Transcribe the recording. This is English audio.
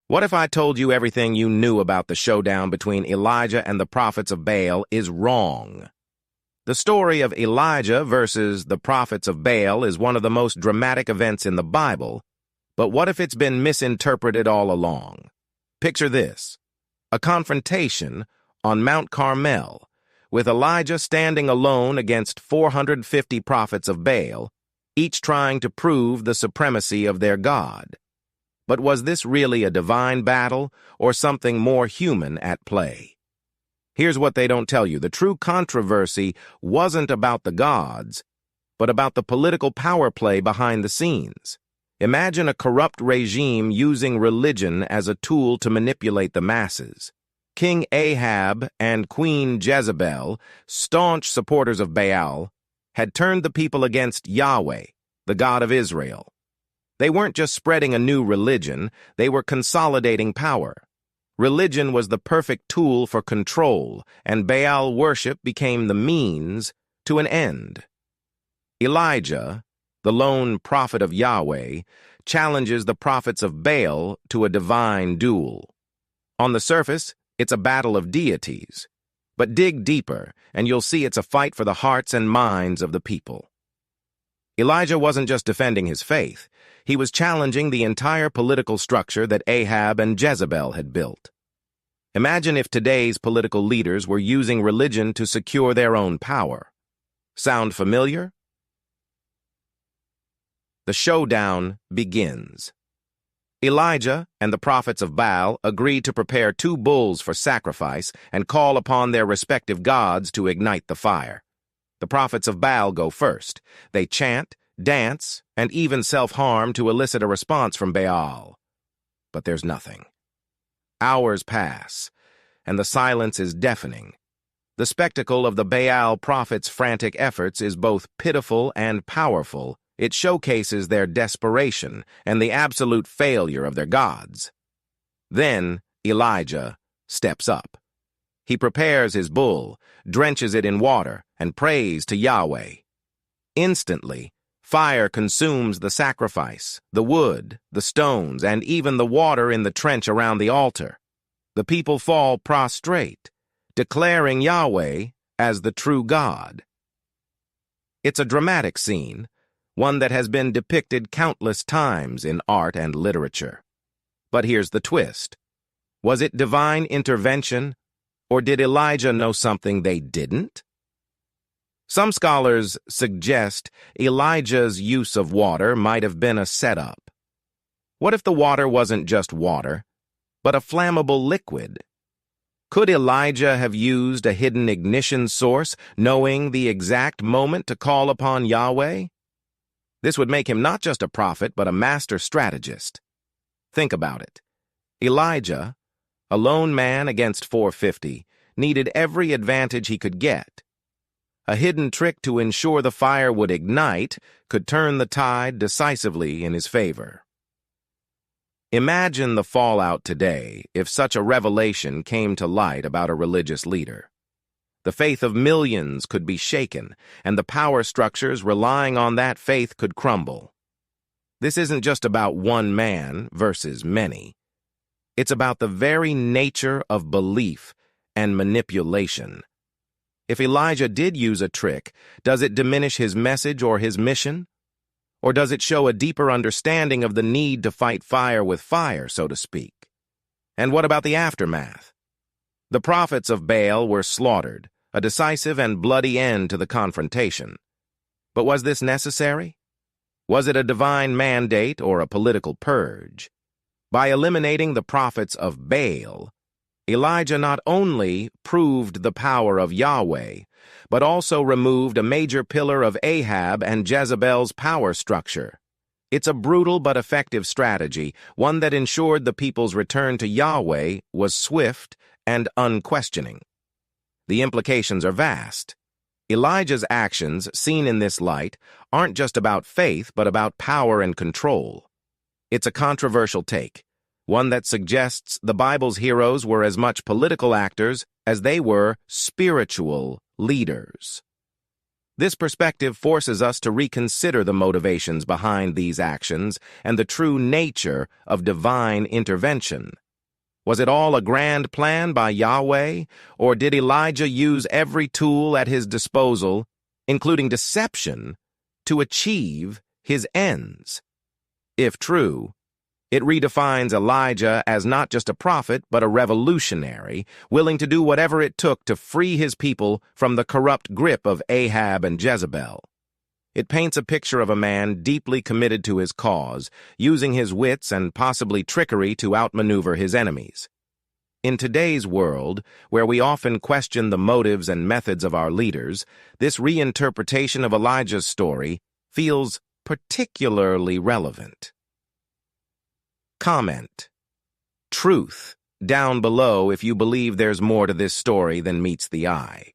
What if I told you everything you knew about the showdown between Elijah and the prophets of Baal is wrong? The story of Elijah versus the prophets of Baal is one of the most dramatic events in the Bible, but what if it's been misinterpreted all along? Picture this: a confrontation on Mount Carmel, with Elijah standing alone against 450 prophets of Baal, each trying to prove the supremacy of their God. But was this really a divine battle, or something more human at play? Here's what they don't tell you. The true controversy wasn't about the gods, but about the political power play behind the scenes. Imagine a corrupt regime using religion as a tool to manipulate the masses. King Ahab and Queen Jezebel, staunch supporters of Baal, had turned the people against Yahweh, the God of Israel. They weren't just spreading a new religion, they were consolidating power. Religion was the perfect tool for control, and Baal worship became the means to an end. Elijah, the lone prophet of Yahweh, challenges the prophets of Baal to a divine duel. On the surface, it's a battle of deities, but dig deeper, and you'll see it's a fight for the hearts and minds of the people. Elijah wasn't just defending his faith, he was challenging the entire political structure that Ahab and Jezebel had built. Imagine if today's political leaders were using religion to secure their own power. Sound familiar? The showdown begins. Elijah and the prophets of Baal agree to prepare 2 bulls for sacrifice and call upon their respective gods to ignite the fire. The prophets of Baal go first. They chant, dance, and even self-harm to elicit a response from Baal. But there's nothing. Hours pass, and the silence is deafening. The spectacle of the Baal prophets' frantic efforts is both pitiful and powerful. It showcases their desperation and the absolute failure of their gods. Then Elijah steps up. He prepares his bull, drenches it in water, and prays to Yahweh. Instantly, fire consumes the sacrifice, the wood, the stones, and even the water in the trench around the altar. The people fall prostrate, declaring Yahweh as the true God. It's a dramatic scene, one that has been depicted countless times in art and literature. But here's the twist. Was it divine intervention, or did Elijah know something they didn't? Some scholars suggest Elijah's use of water might have been a setup. What if the water wasn't just water, but a flammable liquid? Could Elijah have used a hidden ignition source, knowing the exact moment to call upon Yahweh? This would make him not just a prophet, but a master strategist. Think about it. Elijah, a lone man against 450, needed every advantage he could get. A hidden trick to ensure the fire would ignite could turn the tide decisively in his favor. Imagine the fallout today if such a revelation came to light about a religious leader. The faith of millions could be shaken, and the power structures relying on that faith could crumble. This isn't just about one man versus many. It's about the very nature of belief and manipulation. If Elijah did use a trick, does it diminish his message or his mission? Or does it show a deeper understanding of the need to fight fire with fire, so to speak? And what about the aftermath? The prophets of Baal were slaughtered, a decisive and bloody end to the confrontation. But was this necessary? Was it a divine mandate or a political purge? By eliminating the prophets of Baal, Elijah not only proved the power of Yahweh, but also removed a major pillar of Ahab and Jezebel's power structure. It's a brutal but effective strategy, one that ensured the people's return to Yahweh was swift and unquestioning. The implications are vast. Elijah's actions, seen in this light, aren't just about faith, but about power and control. It's a controversial take, one that suggests the Bible's heroes were as much political actors as they were spiritual leaders. This perspective forces us to reconsider the motivations behind these actions and the true nature of divine intervention. Was it all a grand plan by Yahweh, or did Elijah use every tool at his disposal, including deception, to achieve his ends? If true, it redefines Elijah as not just a prophet, but a revolutionary, willing to do whatever it took to free his people from the corrupt grip of Ahab and Jezebel. It paints a picture of a man deeply committed to his cause, using his wits and possibly trickery to outmaneuver his enemies. In today's world, where we often question the motives and methods of our leaders, this reinterpretation of Elijah's story feels particularly relevant. Comment. Truth down below if you believe there's more to this story than meets the eye.